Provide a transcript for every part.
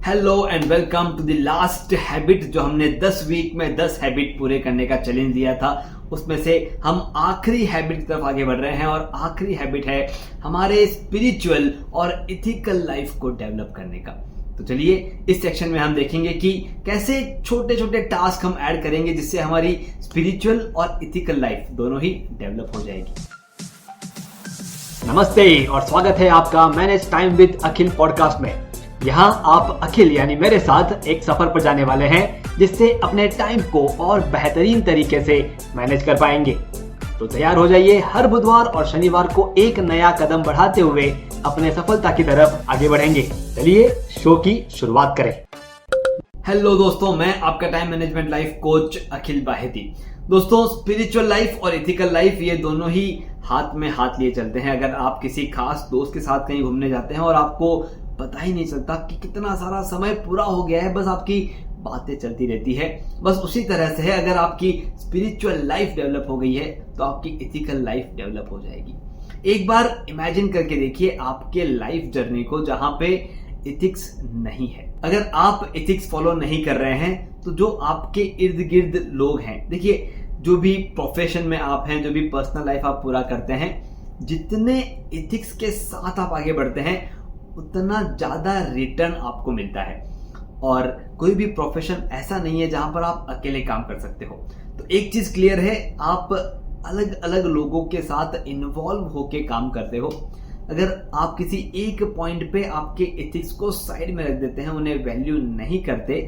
Hello and welcome to the last habit. जो हमने 10 week में 10 हैबिट पूरे करने का चैलेंज दिया था, उसमें से हम आखिरी हैबिट की तरफ आगे बढ़ रहे हैं। और आखिरी हैबिट है हमारे स्पिरिचुअल और इथिकल लाइफ को डेवलप करने का। तो चलिए इस सेक्शन में हम देखेंगे कि कैसे छोटे छोटे टास्क हम ऐड करेंगे जिससे हमारी स्पिरिचुअल और इथिकल लाइफ दोनों ही डेवलप हो जाएगी। नमस्ते और स्वागत है आपका manage time with Akhil podcast में। यहाँ आप अखिल यानी मेरे साथ एक सफर पर जाने वाले हैं जिससे अपने टाइम को और बेहतरीन तरीके से मैनेज कर पाएंगे। तो तैयार हो जाइए, हर बुधवार और शनिवार को एक नया कदम बढ़ाते हुए अपने सफलता की तरफ आगे बढ़ेंगे। चलिए शो की शुरुआत करें। हेलो दोस्तों, मैं आपका टाइम मैनेजमेंट लाइफ कोच अखिल बाहेती। दोस्तों, स्पिरिचुअल लाइफ और इथिकल लाइफ ये दोनों ही हाथ में हाथ लिए चलते हैं। अगर आप किसी खास दोस्त के साथ कहीं घूमने जाते हैं और आपको पता ही नहीं चलता कि कितना सारा समय पूरा हो गया है, बस आपकी बातें चलती रहती है, बस उसी तरह से है अगर आपकी स्पिरिचुअल लाइफ डेवलप हो गई है तो आपकी इथिकल लाइफ डेवलप हो जाएगी। एक बार इमेजिन करके देखिए आपके लाइफ जर्नी को जहां पे इथिक्स नहीं है। अगर आप इथिक्स फॉलो नहीं कर रहे हैं तो जो आपके इर्द गिर्द लोग हैं, देखिए जो भी प्रोफेशन में आप हैं, जो भी पर्सनल लाइफ आप पूरा करते हैं, जितने इथिक्स के साथ आप आगे बढ़ते हैं उतना ज्यादा रिटर्न आपको मिलता है। और कोई भी प्रोफेशन ऐसा नहीं है जहां पर आप अकेले काम कर सकते हो। तो एक चीज क्लियर है, आप अलग अलग लोगों के साथ इन्वॉल्व होके काम करते हो। अगर आप किसी एक पॉइंट पे आपके एथिक्स को साइड में रख देते हैं, उन्हें वैल्यू नहीं करते,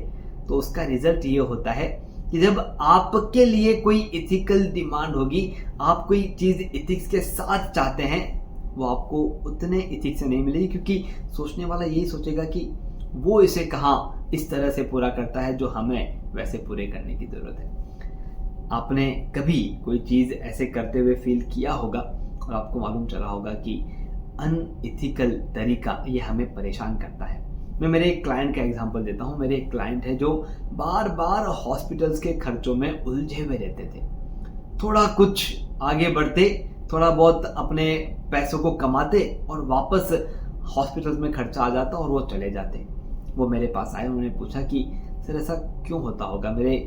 तो उसका रिजल्ट ये होता है कि जब आपके लिए कोई इथिकल डिमांड होगी, आप कोई चीज इथिक्स के साथ चाहते हैं, वो आपको उतने इथिक्स से नहीं मिलेगी, क्योंकि सोचने वाला यही सोचेगा कि वो इसे कहाँ इस तरह से पूरा करता है जो हमें वैसे पूरे करने की जरूरत है। आपने कभी कोई चीज ऐसे करते हुए फील किया होगा और आपको मालूम चला होगा कि अनइथिकल तरीका ये हमें परेशान करता है। मैं मेरे एक क्लाइंट का एग्जांपल देता हूँ। मेरे एक क्लाइंट है जो बार बार हॉस्पिटल्स के खर्चों में उलझे हुए रहते थे। थोड़ा कुछ आगे बढ़ते, थोड़ा बहुत अपने पैसों को कमाते और वापस हॉस्पिटल्स में खर्चा आ जाता और वो चले जाते। वो मेरे पास आए, उन्होंने पूछा कि सर ऐसा क्यों होता होगा, मेरे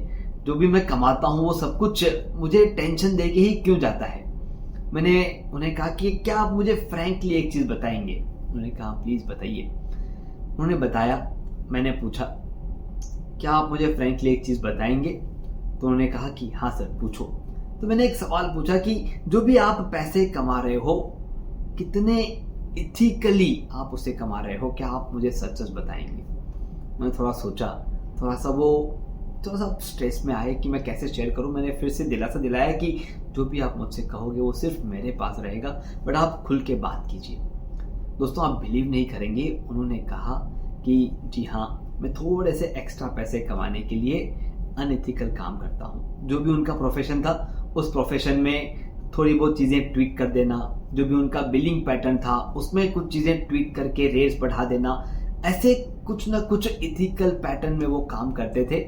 जो भी मैं कमाता हूँ वो सब कुछ मुझे टेंशन दे के ही क्यों जाता है। मैंने उन्हें कहा कि क्या आप मुझे फ्रैंकली एक चीज बताएंगे। उन्होंने कहा प्लीज बताइए। उन्होंने बताया। मैंने पूछा क्या आप मुझे फ्रैंकली एक चीज बताएंगे, तो उन्होंने कहा कि हाँ सर पूछो। तो मैंने एक सवाल पूछा कि जो भी आप पैसे कमा रहे हो कितने इथिकली आप उसे कमा रहे हो, क्या आप मुझे सच सच बताएंगे। मैंने थोड़ा सोचा, थोड़ा सा स्ट्रेस में आए कि मैं कैसे शेयर करूं। मैंने फिर से दिलासा दिलाया कि जो भी आप मुझसे कहोगे वो सिर्फ मेरे पास रहेगा, बट आप खुल के बात कीजिए। दोस्तों, आप बिलीव नहीं करेंगे, उन्होंने कहा कि जी हाँ, मैं थोड़े से एक्स्ट्रा पैसे कमाने के लिए अनइथिकल काम करता हूँ। जो भी उनका प्रोफेशन था, उस प्रोफेशन में थोड़ी बहुत चीज़ें ट्वीक कर देना, जो भी उनका बिलिंग पैटर्न था उसमें कुछ चीज़ें ट्वीक करके रेट्स बढ़ा देना, ऐसे कुछ ना कुछ इथिकल पैटर्न में वो काम करते थे।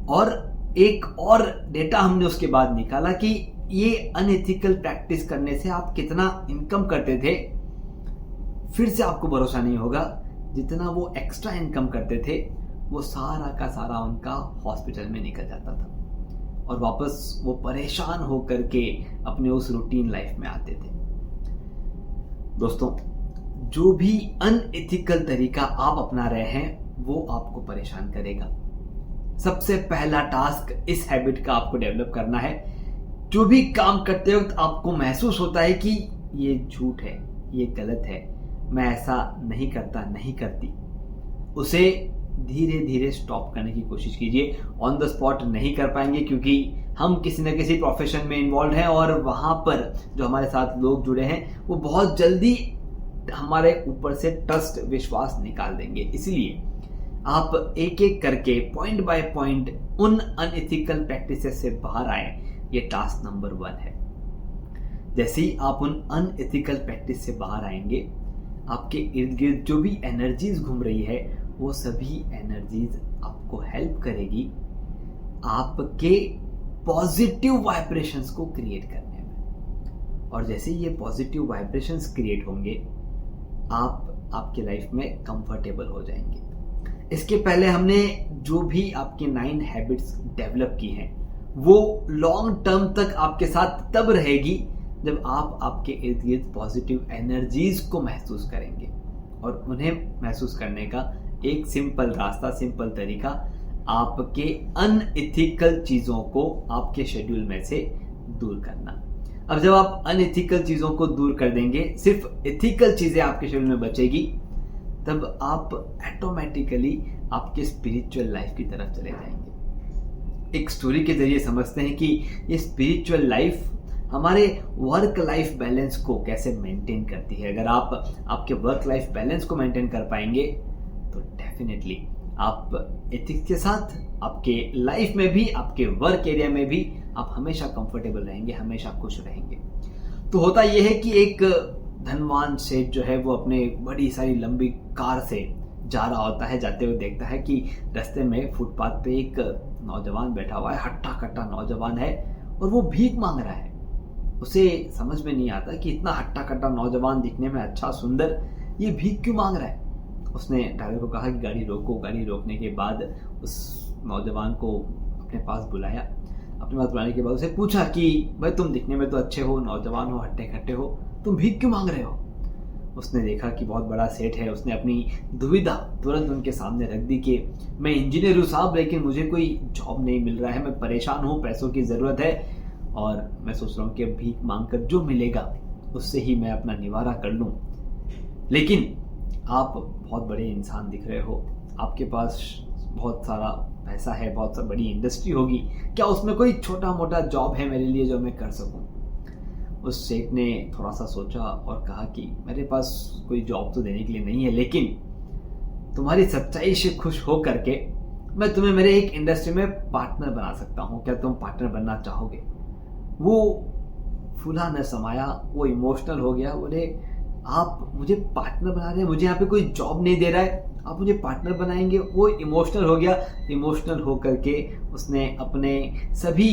और एक और डेटा हमने उसके बाद निकाला कि ये अनइथिकल प्रैक्टिस करने से आप कितना इनकम करते थे। फिर से आपको भरोसा नहीं होगा, जितना वो एक्स्ट्रा इनकम करते थे वो सारा का सारा उनका हॉस्पिटल में निकल जाता था और वापस वो परेशान होकर के अपने उस रूटीन लाइफ में आते थे। दोस्तों, जो भी अनइथिकल तरीका आप अपना रहे हैं वो आपको परेशान करेगा। सबसे पहला टास्क इस हैबिट का आपको डेवलप करना है। जो भी काम करते वक्त आपको महसूस होता है कि ये झूठ है, ये गलत है, मैं ऐसा नहीं करता, नहीं करती, उसे धीरे धीरे स्टॉप करने की कोशिश कीजिए। ऑन द स्पॉट नहीं कर पाएंगे क्योंकि हम किसी न किसी प्रोफेशन में इन्वॉल्व हैं और वहां पर जो हमारे साथ लोग जुड़े हैं वो बहुत जल्दी हमारे ऊपर से ट्रस्ट, विश्वास निकाल देंगे। इसलिए आप एक एक करके पॉइंट बाय पॉइंट उन अनइथिकल प्रैक्टिसेस से बाहर आए, ये टास्क नंबर 1 है। जैसे ही आप उन अनइथिकल प्रैक्टिस से बाहर आएंगे, आपके इर्द गिर्द जो भी एनर्जीज घूम रही है वो सभी एनर्जीज आपको हेल्प करेगी आपके पॉजिटिव वाइब्रेशंस को क्रिएट करने में। और जैसे ये पॉजिटिव वाइब्रेशंस क्रिएट होंगे, आप आपके लाइफ में कंफर्टेबल हो जाएंगे। इसके पहले हमने जो भी आपकी 9 हैबिट्स डेवलप की हैं वो लॉन्ग टर्म तक आपके साथ तब रहेगी जब आप आपके इर्द गिर्द पॉजिटिव एनर्जीज को महसूस करेंगे। और उन्हें महसूस करने का एक सिंपल रास्ता, सिंपल तरीका, आपके अनएथिकल चीज़ों को आपके शेड्यूल में से दूर करना। अब जब आप अनएथिकल चीज़ों को दूर कर देंगे, सिर्फ एथिकल चीज़ें आपके शेड्यूल में बचेगी, तब आप ऑटोमेटिकली आपके स्पिरिचुअल लाइफ की तरफ चले जाएंगे। एक स्टोरी के जरिए समझते हैं कि ये स्पिरिचुअल लाइफ हमारे वर्क लाइफ बैलेंस को कैसे मेंटेन करती है। अगर आप आपके वर्क लाइफ बैलेंस को मेंटेन कर पाएंगे तो डेफिनेटली आप एथिक्स के साथ आपके लाइफ में भी, आपके वर्क एरिया में भी आप हमेशा कंफर्टेबल रहेंगे, हमेशा खुश रहेंगे। तो होता यह है कि एक धनवान सेठ जो है वो अपने बड़ी सारी लंबी कार से जा रहा होता है। जाते हुए देखता है कि रास्ते में फुटपाथ पे एक नौजवान बैठा हुआ है, हट्टा कट्टा नौजवान है और वो भीख मांग रहा है। उसे समझ में नहीं आता कि इतना हट्टा कट्टा नौजवान, दिखने में अच्छा सुंदर, ये भीख क्यों मांग रहा है। उसने ड्राइवर को कहा कि गाड़ी रोको। गाड़ी रोकने के बाद उस नौजवान को अपने पास बुलाया। अपने पास बुलाने के बाद उसे पूछा कि भाई तुम दिखने में तो अच्छे हो, नौजवान हो, हट्टे खट्टे हो, तुम भीख क्यों मांग रहे हो। उसने देखा कि बहुत बड़ा सेठ है। उसने अपनी दुविधा तुरंत उनके सामने रख दी कि मैं इंजीनियर हूँ साहब, लेकिन मुझे कोई जॉब नहीं मिल रहा है, मैं परेशान हूँ, पैसों की ज़रूरत है और मैं सोच रहा हूँ कि भीख मांग कर जो मिलेगा उससे ही मैं अपना निवारा कर लूँ। लेकिन आप बहुत बड़े इंसान दिख रहे हो, आपके पास बहुत सारा पैसा है, बहुत सारी बड़ी इंडस्ट्री होगी, क्या उसमें कोई छोटा मोटा जॉब है मेरे लिए जो मैं कर सकूं। उस सेठ ने थोड़ा सा सोचा और कहा कि मेरे पास कोई जॉब तो देने के लिए नहीं है, लेकिन तुम्हारी सच्चाई से खुश हो करके मैं तुम्हें मेरे एक इंडस्ट्री में पार्टनर बना सकता हूँ, क्या तुम पार्टनर बनना चाहोगे। वो फूला न समाया, वो इमोशनल हो गया। बोले आप मुझे पार्टनर बना रहे हैं, मुझे यहाँ पे कोई जॉब नहीं दे रहा है, आप मुझे पार्टनर बनाएंगे। वो इमोशनल हो गया। इमोशनल हो करके उसने अपने सभी,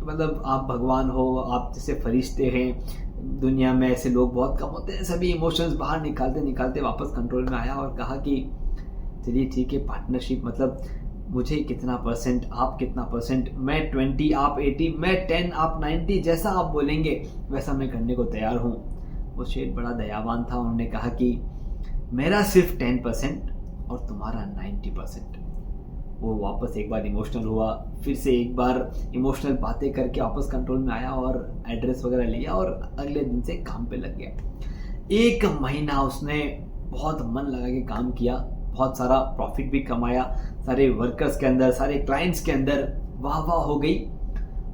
मतलब आप भगवान हो, आप जैसे फरिश्ते हैं, दुनिया में ऐसे लोग बहुत कम होते हैं, सभी इमोशंस बाहर निकालते निकालते वापस कंट्रोल में आया और कहा कि चलिए ठीक है, पार्टनरशिप मतलब मुझे कितना परसेंट, आप कितना परसेंट, मैं 20 आप 80, मैं 10 आप 90, जैसा आप बोलेंगे वैसा मैं करने को तैयार हूँ। वो शेठ बड़ा दयावान था। उन्होंने कहा कि मेरा सिर्फ 10% और तुम्हारा 90%। वो वापस एक बार इमोशनल हुआ, फिर से एक बार इमोशनल बातें करके वापस कंट्रोल में आया और एड्रेस वगैरह लिया और अगले दिन से काम पे लग गया। 1 महीना उसने बहुत मन लगा के काम किया, बहुत सारा प्रॉफिट भी कमाया, सारे वर्कर्स के अंदर, सारे क्लाइंट्स के अंदर वाह वाह हो गई।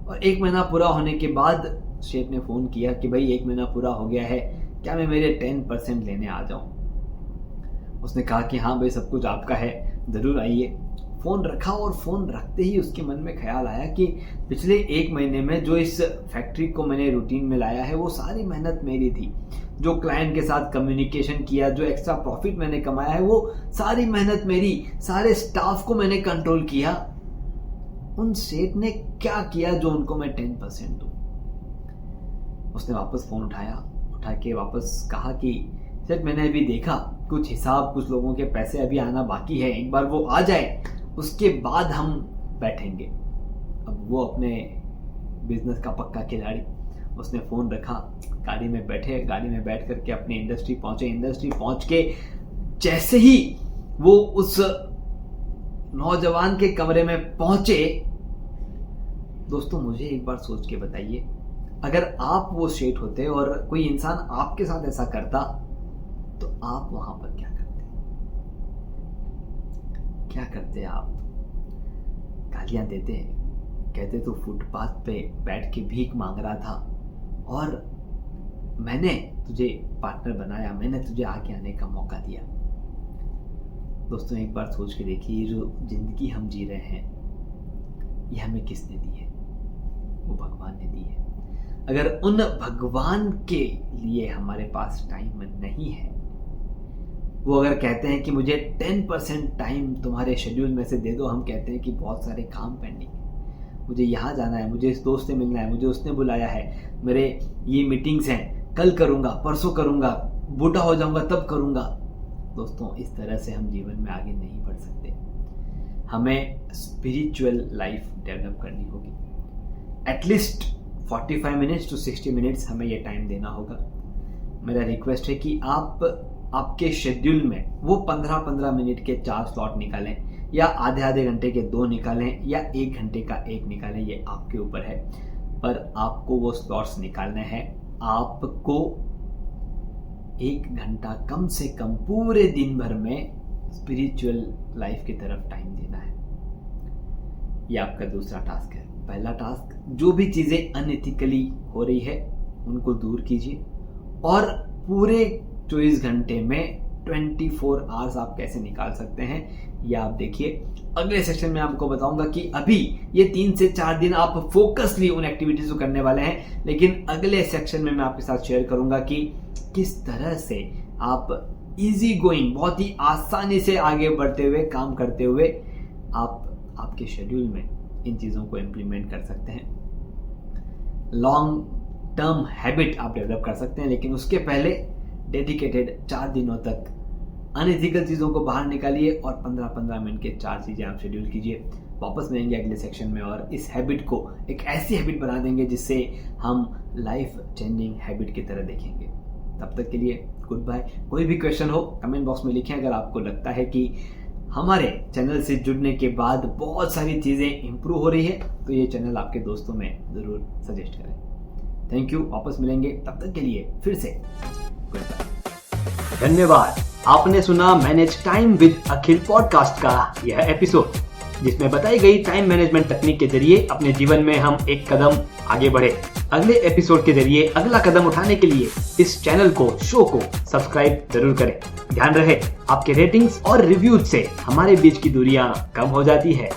और 1 महीना पूरा होने के बाद शेठ ने फ़ोन किया कि भाई 1 महीना पूरा हो गया है, क्या मैं मेरे 10% लेने आ जाऊं। उसने कहा कि हाँ भाई, सब कुछ आपका है, ज़रूर आइए। फ़ोन रखा और फ़ोन रखते ही उसके मन में ख्याल आया कि पिछले 1 महीने में जो इस फैक्ट्री को मैंने रूटीन में लाया है वो सारी मेहनत मेरी थी। जो क्लाइंट के साथ कम्युनिकेशन किया, जो एक्स्ट्रा प्रॉफिट मैंने कमाया है वो सारी मेहनत मेरी, सारे स्टाफ को मैंने कंट्रोल किया। उन सेठ ने क्या किया जो उनको मैं 10% दूं। उसने वापस फ़ोन उठा के वापस कहा कि सेठ मैंने अभी देखा कुछ हिसाब, कुछ लोगों के पैसे अभी आना बाकी है, एक बार वो आ जाए उसके बाद हम बैठेंगे। अब वो अपने बिजनेस का पक्का खिलाड़ी, उसने फ़ोन रखा, गाड़ी में बैठे, गाड़ी में बैठ करके अपनी इंडस्ट्री पहुंचे। इंडस्ट्री पहुंच के जैसे ही वो उस नौजवान के कमरे में पहुंचे, दोस्तों मुझे एक बार सोच के बताइए, अगर आप वो सेठ होते और कोई इंसान आपके साथ ऐसा करता तो आप वहां पर क्या करते? क्या करते आप? गालियां देते, कहते तो फुटपाथ पे बैठ के भीख मांग रहा था और मैंने तुझे पार्टनर बनाया, मैंने तुझे आगे आने का मौका दिया। दोस्तों एक बार सोच के देखिए, ये जो जिंदगी हम जी रहे हैं ये हमें किसने दी है? वो भगवान ने दी है। अगर उन भगवान के लिए हमारे पास टाइम नहीं है, वो अगर कहते हैं कि मुझे 10% टाइम तुम्हारे शेड्यूल में से दे दो, हम कहते हैं कि बहुत सारे काम पेंडिंग है, मुझे यहाँ जाना है, मुझे इस दोस्त से मिलना है, मुझे उसने बुलाया है, मेरे ये मीटिंग्स हैं, कल करूँगा, परसों करूँगा, बूढ़ा हो जाऊँगा तब करूँगा। दोस्तों इस तरह से हम जीवन में आगे नहीं बढ़ सकते। हमें स्पिरिचुअल लाइफ डेवलप करनी होगी। एटलीस्ट 45 मिनट्स टू 60 मिनट्स हमें ये टाइम देना होगा। मेरा रिक्वेस्ट है कि आप आपके शेड्यूल में वो 15-15 मिनट के 4 स्लॉट निकालें, या आधे घंटे के 2 निकालें, या 1 घंटे का 1 निकालें, ये आपके ऊपर है। पर आपको वो स्लॉट्स निकालने हैं। आपको 1 घंटा कम से कम पूरे दिन भर में स्पिरिचुअल लाइफ की तरफ टाइम देना है। ये आपका दूसरा टास्क है। पहला टास्क, जो भी चीज़ें अनएथिकली हो रही है उनको दूर कीजिए, और पूरे 24 घंटे में 24 आवर्स आप कैसे निकाल सकते हैं ये आप देखिए। अगले सेक्शन में आपको बताऊंगा कि अभी ये 3 से 4 दिन आप फोकसली उन एक्टिविटीज को करने वाले हैं, लेकिन अगले सेक्शन में मैं आपके साथ शेयर करूंगा कि किस तरह से आप इजी गोइंग, बहुत ही आसानी से आगे बढ़ते हुए, काम करते हुए आप आपके शेड्यूल में इन चीज़ों को इम्प्लीमेंट कर सकते हैं। लॉन्ग टर्म हैबिट आप डेवलप कर सकते हैं, लेकिन उसके पहले डेडिकेटेड 4 दिनों तक अनएथिकल चीज़ों को बाहर निकालिए और 15-15 मिनट के 4 चीज़ें आप शेड्यूल कीजिए। वापस मिलेंगे अगले सेक्शन में और इस हैबिट को एक ऐसी हैबिट बना देंगे जिससे हम लाइफ चेंजिंग हैबिट की तरह देखेंगे। तब तक के लिए गुड बाय। कोई भी क्वेश्चन हो कमेंट बॉक्स में लिखें। अगर आपको लगता है कि हमारे चैनल से जुड़ने के बाद बहुत सारी चीज़ें इंप्रूव हो रही है तो ये चैनल आपके दोस्तों में ज़रूर सजेस्ट करें। Thank you. वापस मिलेंगे, तब तक के लिए फिर से गुड बाय। धन्यवाद। आपने सुना manage time with Akhil podcast का यह एपिसोड, जिसमें बताई गई टाइम मैनेजमेंट तकनीक के जरिए अपने जीवन में हम एक कदम आगे बढ़े। अगले एपिसोड के जरिए अगला कदम उठाने के लिए इस चैनल को, शो को सब्सक्राइब जरूर करें। ध्यान रहे, आपके रेटिंग्स और रिव्यूज से हमारे बीच की दूरियां कम हो जाती है।